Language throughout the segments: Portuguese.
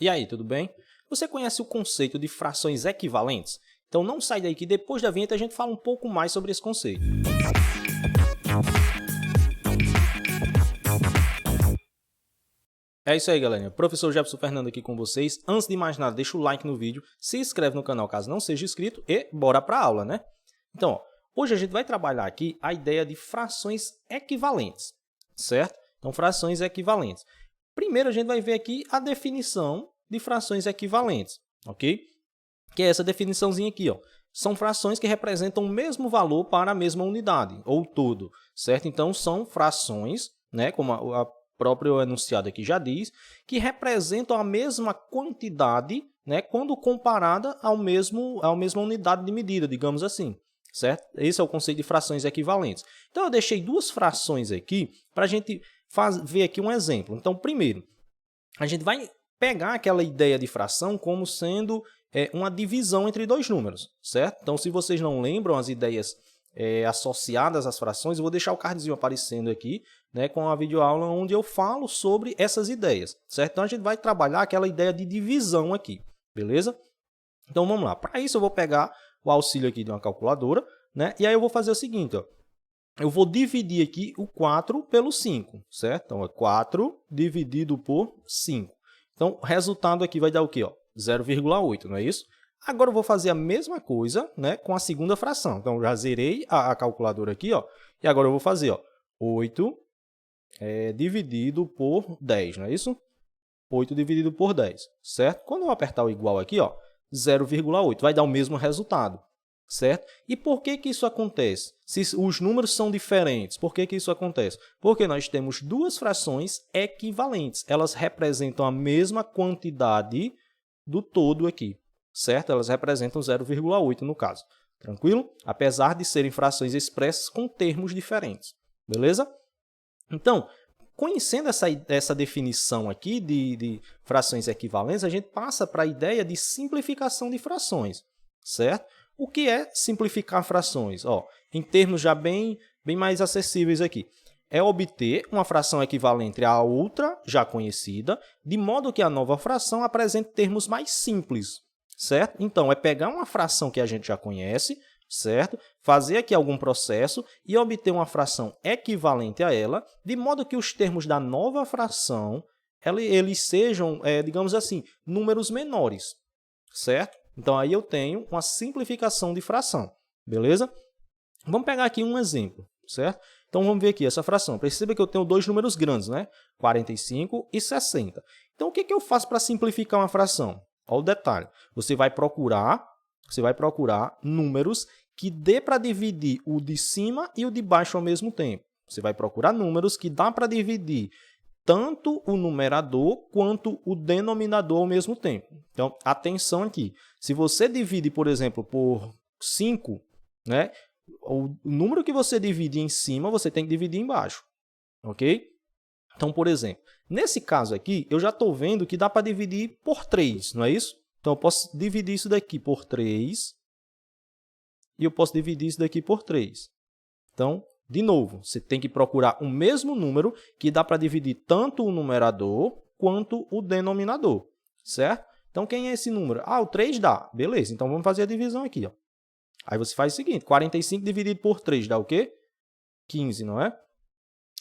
E aí, tudo bem? Você conhece o conceito de frações equivalentes? Então não sai daí que depois da vinheta a gente fala um pouco mais sobre esse conceito. É isso aí, galerinha. Professor Jefferson Fernando aqui com vocês. Antes de mais nada, deixa o like no vídeo, se inscreve no canal caso não seja inscrito e bora para a aula, né? Então, hoje a gente vai trabalhar aqui a ideia de frações equivalentes, certo? Então, frações equivalentes. Primeiro, a gente vai ver aqui a definição de frações equivalentes, ok? Que é essa definiçãozinha aqui, ó. São frações que representam o mesmo valor para a mesma unidade, ou todo, certo? Então, são frações, né, como a próprio enunciado aqui já diz, que representam a mesma quantidade, né, quando comparada à mesma unidade de medida, digamos assim, certo? Esse é o conceito de frações equivalentes. Então, eu deixei duas frações aqui para a gente ver aqui um exemplo. Então, primeiro, a gente vai pegar aquela ideia de fração como sendo uma divisão entre dois números, certo? Então, se vocês não lembram as ideias associadas às frações, eu vou deixar o cardzinho aparecendo aqui, né, com a videoaula onde eu falo sobre essas ideias, certo? Então, a gente vai trabalhar aquela ideia de divisão aqui, beleza? Então, vamos lá. Para isso, eu vou pegar o auxílio aqui de uma calculadora, né? E aí eu vou fazer o seguinte, ó. Eu vou dividir aqui o 4 pelo 5, certo? Então, é 4 dividido por 5. Então, o resultado aqui vai dar o quê? 0,8, não é isso? Agora, eu vou fazer a mesma coisa, né, com a segunda fração. Então, eu já zerei a calculadora aqui, ó, e agora eu vou fazer 8 dividido por 10, não é isso? 8 dividido por 10, certo? Quando eu apertar o igual aqui, 0,8, vai dar o mesmo resultado. Certo? E por que isso acontece? Se os números são diferentes, por que isso acontece? Porque nós temos duas frações equivalentes. Elas representam a mesma quantidade do todo aqui, certo? Elas representam 0,8 no caso. Tranquilo? Apesar de serem frações expressas com termos diferentes. Beleza? Então, conhecendo essa definição aqui de frações equivalentes, a gente passa para a ideia de simplificação de frações, certo? O que é simplificar frações? Em termos já bem mais acessíveis aqui. É obter uma fração equivalente à outra, já conhecida, de modo que a nova fração apresente termos mais simples, certo? Então, é pegar uma fração que a gente já conhece, certo? Fazer aqui algum processo e obter uma fração equivalente a ela, de modo que os termos da nova fração eles sejam, digamos assim, números menores, certo? Então, aí eu tenho uma simplificação de fração, beleza? Vamos pegar aqui um exemplo, certo? Então, vamos ver aqui essa fração. Perceba que eu tenho dois números grandes, né? 45 e 60. Então, o que eu faço para simplificar uma fração? Olha o detalhe. Você vai procurar números que dê para dividir o de cima e o de baixo ao mesmo tempo. Você vai procurar números que dá para dividir tanto o numerador quanto o denominador ao mesmo tempo. Então, atenção aqui. Se você divide, por exemplo, por 5, né, o número que você divide em cima, você tem que dividir embaixo. Ok? Então, por exemplo, nesse caso aqui, eu já estou vendo que dá para dividir por 3, não é isso? Então, eu posso dividir isso daqui por 3 e eu posso dividir isso daqui por 3. Então, de novo, você tem que procurar o mesmo número que dá para dividir tanto o numerador quanto o denominador, certo? Então, quem é esse número? O 3 dá. Beleza, então vamos fazer a divisão aqui. Aí você faz o seguinte, 45 dividido por 3 dá o quê? 15, não é?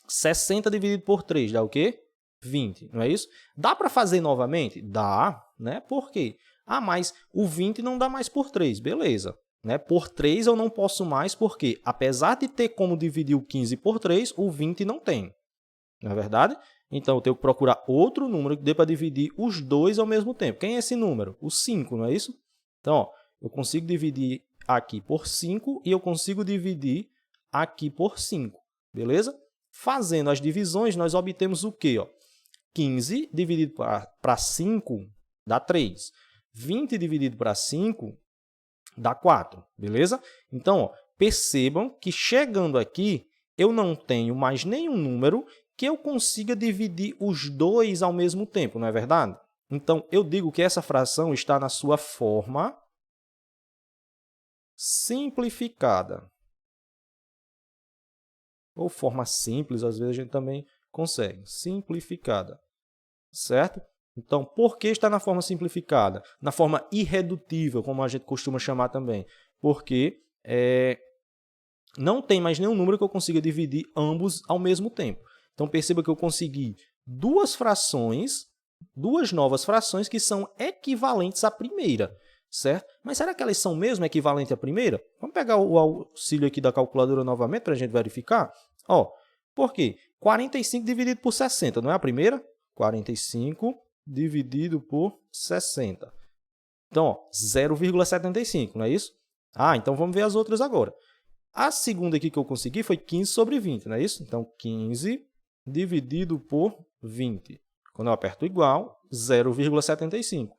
60 dividido por 3 dá o quê? 20, não é isso? Dá para fazer novamente? Dá, né? Por quê? Mas o 20 não dá mais por 3, beleza. Né? Por 3 eu não posso mais, porque apesar de ter como dividir o 15 por 3, o 20 não tem. Não é verdade? Então, eu tenho que procurar outro número que dê para dividir os dois ao mesmo tempo. Quem é esse número? O 5, não é isso? Então, eu consigo dividir aqui por 5 e eu consigo dividir aqui por 5. Beleza? Fazendo as divisões, nós obtemos o quê? 15 dividido para 5 dá 3. 20 dividido para 5 dá 4, beleza? Então, percebam que chegando aqui, eu não tenho mais nenhum número que eu consiga dividir os dois ao mesmo tempo, não é verdade? Então, eu digo que essa fração está na sua forma simplificada. Ou forma simples, às vezes a gente também consegue. Simplificada, certo? Então, por que está na forma simplificada? Na forma irredutível, como a gente costuma chamar também. Porque não tem mais nenhum número que eu consiga dividir ambos ao mesmo tempo. Então, perceba que eu consegui duas novas frações que são equivalentes à primeira, certo? Mas será que elas são mesmo equivalentes à primeira? Vamos pegar o auxílio aqui da calculadora novamente para a gente verificar. Ó, por quê? 45 dividido por 60, não é a primeira? 45 dividido por 60. Então, ó, 0,75, não é isso? Ah, então vamos ver as outras agora. A segunda aqui que eu consegui foi 15 sobre 20, não é isso? Então, 15 dividido por 20. Quando eu aperto igual, 0,75.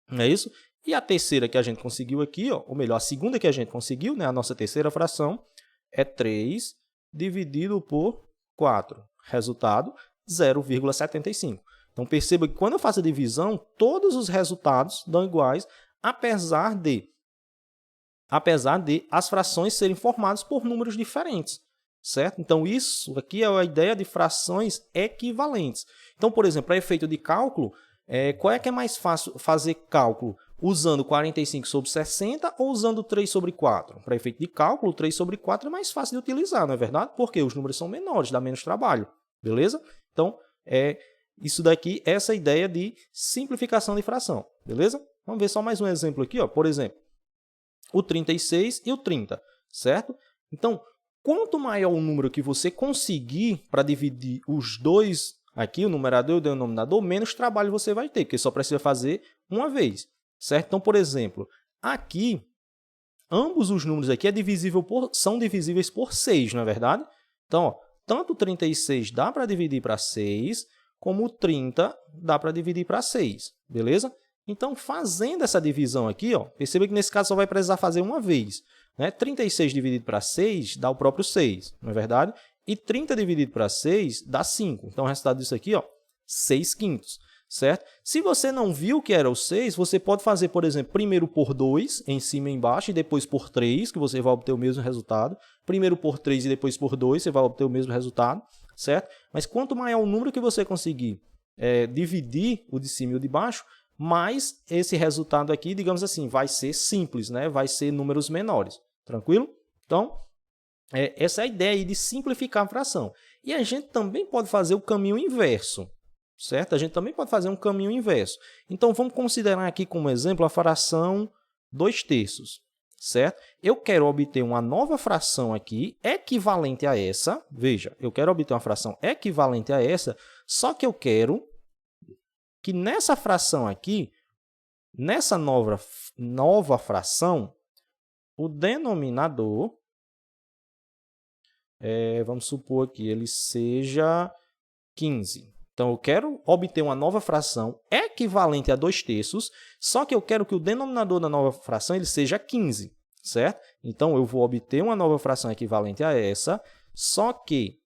Não é isso? E a terceira que a gente conseguiu aqui, ó, ou melhor, a segunda que a gente conseguiu, né, a nossa terceira fração, é 3 dividido por 4. Resultado, 0,75. Então, perceba que quando eu faço a divisão, todos os resultados dão iguais, apesar de as frações serem formadas por números diferentes, certo? Então, isso aqui é a ideia de frações equivalentes. Então, por exemplo, para efeito de cálculo, qual é que é mais fácil fazer cálculo? Usando 45 sobre 60 ou usando 3 sobre 4? Para efeito de cálculo, 3 sobre 4 é mais fácil de utilizar, não é verdade? Porque os números são menores, dá menos trabalho, beleza? Então, isso daqui, essa ideia de simplificação de fração, beleza? Vamos ver só mais um exemplo aqui, ó. Por exemplo, o 36 e o 30, certo? Então, quanto maior o número que você conseguir para dividir os dois aqui, o numerador e o denominador, menos trabalho você vai ter, porque só precisa fazer uma vez, certo? Então, por exemplo, aqui, ambos os números aqui são divisíveis por 6, não é verdade? Então, ó, tanto o 36 dá para dividir para 6, como o 30 dá para dividir para 6, beleza? Então, fazendo essa divisão aqui, ó, perceba que nesse caso só vai precisar fazer uma vez, né? 36 dividido para 6 dá o próprio 6, não é verdade? E 30 dividido para 6 dá 5. Então, o resultado disso aqui, ó, 6 quintos, certo? Se você não viu que era o 6, você pode fazer, por exemplo, primeiro por 2, em cima e embaixo, e depois por 3, que você vai obter o mesmo resultado. Primeiro por 3 e depois por 2, você vai obter o mesmo resultado, certo? Mas quanto maior o número que você conseguir dividir o de cima e o de baixo, mais esse resultado aqui, digamos assim, vai ser simples, né? Vai ser números menores. Tranquilo? Então, essa é a ideia aí de simplificar a fração. E a gente também pode fazer o caminho inverso, certo? A gente também pode fazer um caminho inverso. Então, vamos considerar aqui como exemplo a fração 2/3, certo? Eu quero obter uma nova fração aqui equivalente a essa. Veja, eu quero obter uma fração equivalente a essa, só que eu quero que nessa fração aqui, nessa nova fração, o denominador, vamos supor que ele seja 15. Então, eu quero obter uma nova fração equivalente a 2/3, só que eu quero que o denominador da nova fração ele seja 15, certo? Então, eu vou obter uma nova fração equivalente a essa, só que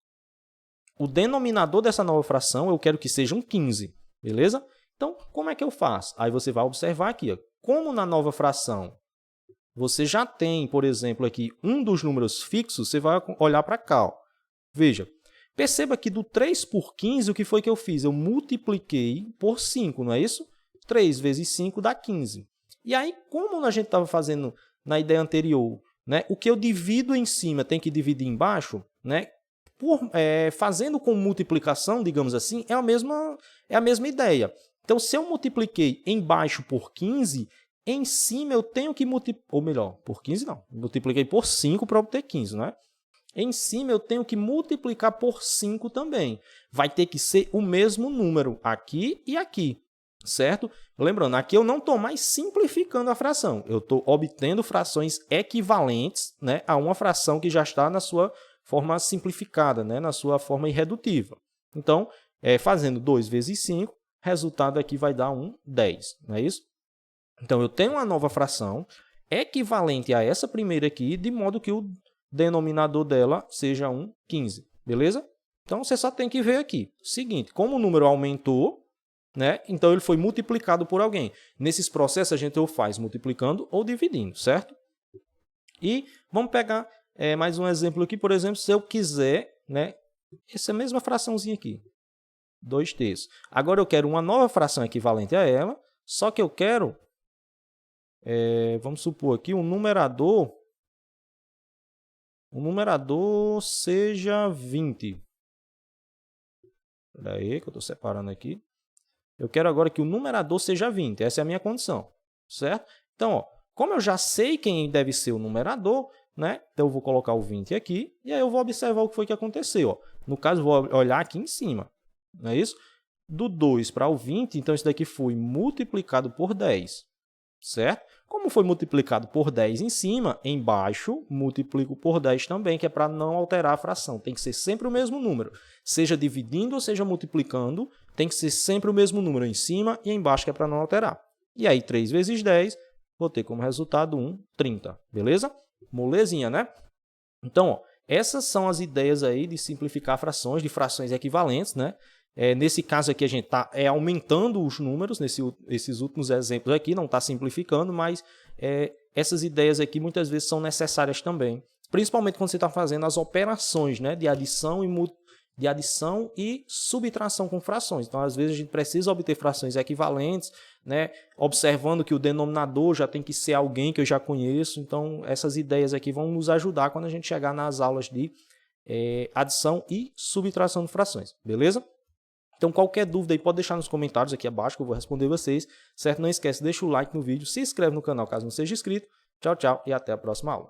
o denominador dessa nova fração eu quero que seja um 15, beleza? Então, como é que eu faço? Aí você vai observar aqui, ó, como na nova fração você já tem, por exemplo, aqui um dos números fixos, você vai olhar para cá. Ó. Veja, perceba que do 3 por 15, o que foi que eu fiz? Eu multipliquei por 5, não é isso? 3 vezes 5 dá 15. E aí, como a gente estava fazendo na ideia anterior, né, o que eu divido em cima tem que dividir embaixo, né? Fazendo com multiplicação, digamos assim, é a mesma ideia. Então, se eu multipliquei embaixo por 15, em cima eu tenho que multiplicar, ou melhor, por 15 não, multipliquei por 5 para obter 15, não é? Em cima eu tenho que multiplicar por 5 também. Vai ter que ser o mesmo número aqui e aqui, certo? Lembrando, aqui eu não estou mais simplificando a fração, eu estou obtendo frações equivalentes, né, a uma fração que já está na sua forma simplificada, né, na sua forma irredutível. Então, fazendo 2 vezes 5, resultado aqui vai dar um 10, não é isso? Então, eu tenho uma nova fração equivalente a essa primeira aqui, de modo que o denominador dela seja um 15, beleza? Então, você só tem que ver aqui. Seguinte, como o número aumentou, né, então ele foi multiplicado por alguém. Nesses processos, a gente ou faz multiplicando ou dividindo, certo? E vamos pegar mais um exemplo aqui. Por exemplo, se eu quiser, né, essa mesma fraçãozinha aqui. 2/3. Agora eu quero uma nova fração equivalente a ela, só que eu quero, vamos supor aqui, o numerador seja 20. Espera aí que eu estou separando aqui. Eu quero agora que o numerador seja 20. Essa é a minha condição, certo? Então, ó, como eu já sei quem deve ser o numerador, né? Então, eu vou colocar o 20 aqui e aí eu vou observar o que foi que aconteceu. Ó. No caso, eu vou olhar aqui em cima, não é isso? Do 2 para o 20, então isso daqui foi multiplicado por 10, certo? Como foi multiplicado por 10 em cima, embaixo multiplico por 10 também, que é para não alterar a fração. Tem que ser sempre o mesmo número. Seja dividindo ou seja multiplicando, tem que ser sempre o mesmo número em cima e embaixo, que é para não alterar. E aí, 3 vezes 10, vou ter como resultado 30, beleza? Molezinha, né? Então, ó, essas são as ideias aí de simplificar frações, de frações equivalentes, né? Nesse caso aqui, a gente está aumentando os números, nesses últimos exemplos aqui, não está simplificando, mas essas ideias aqui muitas vezes são necessárias também, principalmente quando você está fazendo as operações, né, de adição e subtração com frações. Então, às vezes, a gente precisa obter frações equivalentes, né, observando que o denominador já tem que ser alguém que eu já conheço. Então, essas ideias aqui vão nos ajudar quando a gente chegar nas aulas de adição e subtração de frações, beleza? Então, qualquer dúvida aí pode deixar nos comentários aqui abaixo que eu vou responder vocês, certo? Não esquece, deixa o like no vídeo, se inscreve no canal caso não seja inscrito. Tchau, tchau e até a próxima aula.